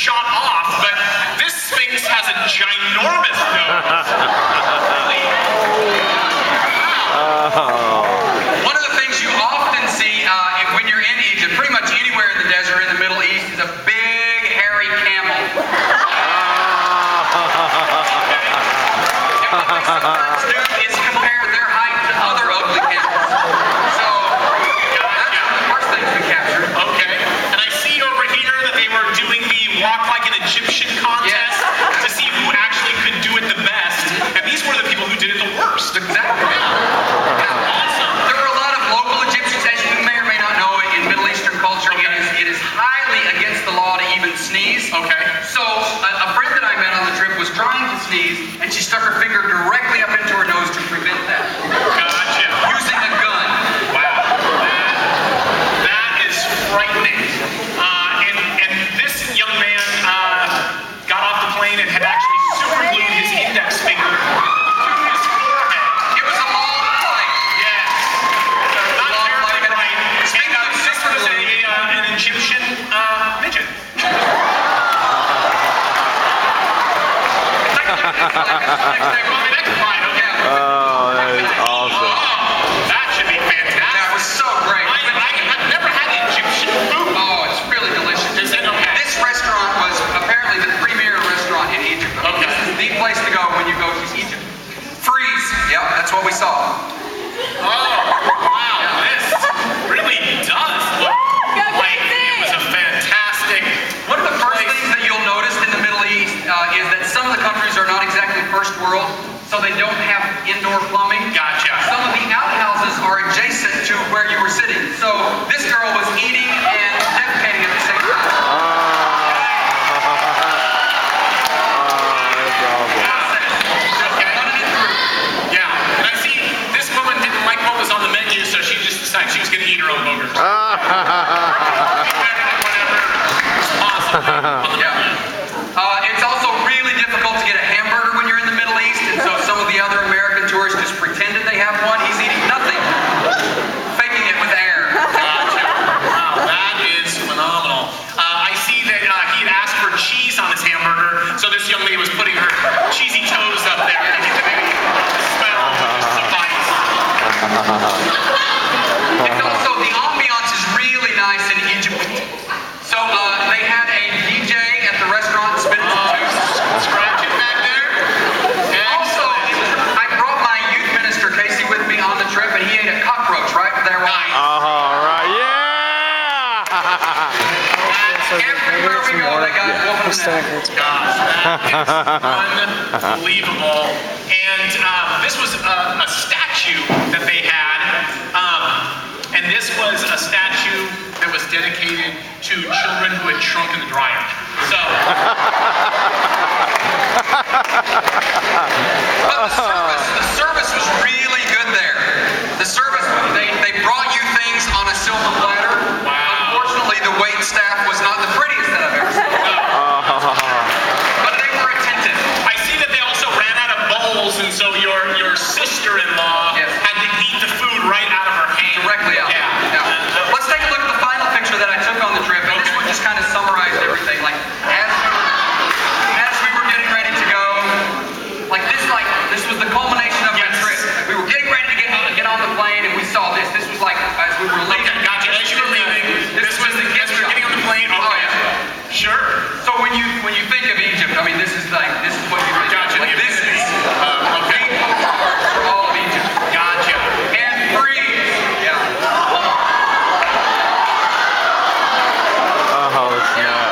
shot off, but this Sphinx has a ginormous nose. One of the things you often see when you're in Egypt, pretty much anywhere in the desert in the Middle East, is a big hairy camel. And what they sometimes do is compare their height to other ugly camels. So that's one of the first things we captured. Okay. And I see over here that they were doing the walk like an Egyptian contest to see who actually could do it the best. And these were the people who did it the worst. Exactly. Awesome. There were a lot of local Egyptians, as you may or may not know, in Middle Eastern culture. It is highly against the law to even sneeze. Okay. So a friend that I met on the trip was trying to sneeze, and she stuck her finger directly up into her nose to prevent that. Gotcha. Using a gun. Wow. That is frightening. And this young man got off the plane and had actually super glued his index finger to his forehead. It was a long flight. Yes. Not terribly right. Speaking of This was an Egyptian midget. Next slide, okay. Oh, that is awesome. Oh, that should be fantastic. That was so great. I've never had Egyptian food. Oh, it's really delicious. Is it okay? This restaurant was apparently the premier restaurant in Egypt. I mean, Okay. This is the place to go when you go to Egypt. Freeze. Yep, that's what we saw. Oh, wow. This really does look like it was a fantastic. One of the first things that you'll notice in the Middle East is that some of the countries are not exactly first world, so they don't have indoor plumbing. Gotcha. Some of the outhouses are adjacent to where you were sitting. So this girl was eating and defecating at the same time. That's awesome. Yeah, and I see this woman didn't like what was on the menu, so she just decided she was going to eat her own burger. Whatever is possible on the menu. It's also really difficult to get a hamburger when you're in the Middle East, and so some of the other American tourists just pretended they have one. He's eating nothing, faking it with air. Gotcha. Wow, that is phenomenal. I see that he had asked for cheese on his hamburger, so this young lady was putting her cheesy toes up there to get the smell would just suffice. It's also, the ambiance is really nice in Egypt. So they had a DJ at the restaurant spinning some tunes. Scratching back there. Also, I brought my youth minister Casey with me on the trip, and he ate a cockroach right there. Nice. All right, yeah! Everywhere we go, they got woman and Gosh, that is unbelievable. And this was a statue that they had. And this was a statue that was dedicated to children who had shrunk in the dryer. So. But the service was really good there. The service, they brought you things on a silver platter. Wow. Unfortunately, the wait staff was not the prettiest that I've ever seen. But they were attentive. I see that they also ran out of bowls, and so your sister-in-law had to eat the food right out of her hand. Directly out. Yeah. Let's take a look at the final picture that I took on the trip, and this one just kind of summarized everything. Like as we were getting ready to go, this was the culmination of my trip. We were getting ready to get on the plane, and we saw this. This was like as we were leaving. Okay, gotcha. As you were leaving, this was the kids were getting on the plane. Okay. Oh yeah. Sure. So when you think of Egypt, I mean, this is what you think. Gotcha. Like this is Okay. big postcards for all of Egypt. Gotcha. And freeze. Yeah. Oh, snap.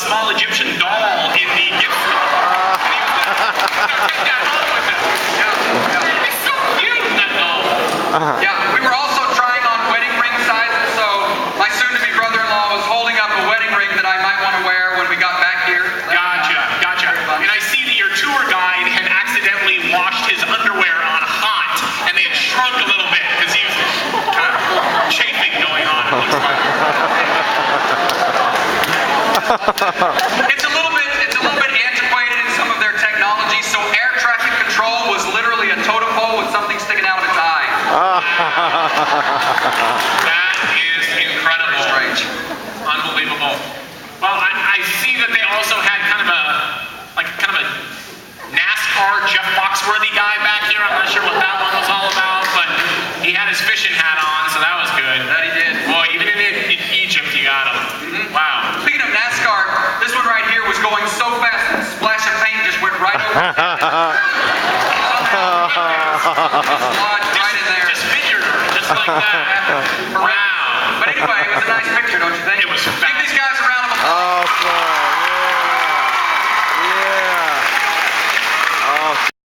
small Egyptian doll in the gift store. And he was gonna take that home with him. Yeah. It's so cute, that doll. Yeah, we were also trying on wedding ring sizes, so my soon-to-be brother-in-law was holding up a wedding ring that I might want to wear when we got back here. Gotcha. And I see that your tour guide had accidentally washed his underwear on hot, and they had shrunk a little bit because he was kind of chafing going on. It looks like. It's a little bit antiquated in some of their technology. So air traffic control was literally a totem pole with something sticking out of its eye. That is incredible. Strange. Unbelievable. Well, I see that they also had kind of a NASCAR Jeff Foxworthy guy back here. I'm not sure what that one was all about, but he had his fishing hat on, so that was good. That he did. Boy, even in Egypt, you got him. Wow. Speaking of NASCAR, this one right here was going so fast that a splash of paint just went right over his head. Lodged right in there. Just figured her, just like that. Wow. But anyway, it was a nice picture, don't you